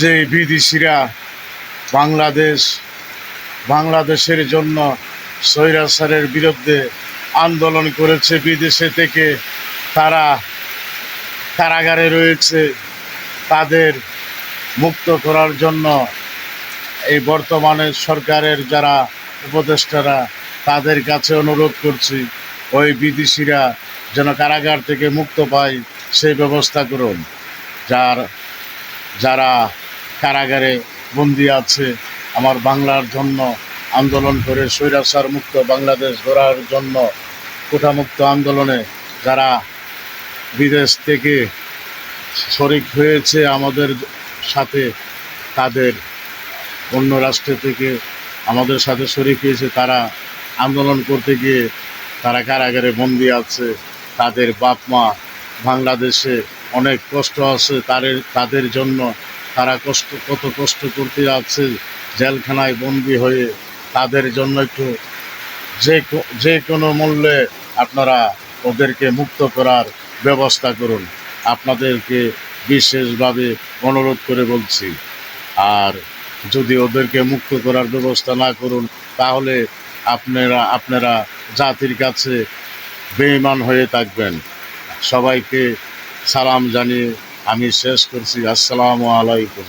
যে বিদেশিরা বাংলাদেশের জন্য স্বৈরাচারের বিরুদ্ধে আন্দোলন করেছে, বিদেশে থেকে তারা কারাগারে রয়েছে, তাদের মুক্ত করার জন্য এই বর্তমানে সরকারের যারা উপদেষ্টারা, তাদের কাছে অনুরোধ করছি, ওই বিদেশিরা যেন কারাগার থেকে মুক্ত পায় সেই ব্যবস্থা করুন। যারা কারাগারে বন্দী আছে, আমার বাংলার জন্য আন্দোলন করে স্বৈরাচার মুক্ত বাংলাদেশ গড়ার জন্য কোটামুক্ত আন্দোলনে যারা বিদেশ থেকে শরিক হয়েছে আমাদের সাথে, তাদের অন্য রাষ্ট্র থেকে আমাদের সাথে শরিক হয়েছে, তারা আন্দোলন করতে গিয়ে তারা কারাগারে বন্দী আছে। তাদের বাপ মা বাংলাদেশে অনেক কষ্ট আছে, তাদের জন্য তারা কত কষ্ট করতে আছে জেলখানায় বন্দী হয়ে। তাদের জন্য একটু যে কোনো মূল্যে আপনারা ওদেরকে মুক্ত করার ব্যবস্থা করুন, আপনাদেরকে বিশেষভাবে অনুরোধ করে বলছি। আর যদি ওদেরকে মুক্ত করার ব্যবস্থা না করুন, তাহলে আপনারা জাতির কাছে বেঈমান হয়ে থাকবেন। সবাইকে সালাম জানিয়ে আমি শেষ করছি। আসসালামু আলাইকুম।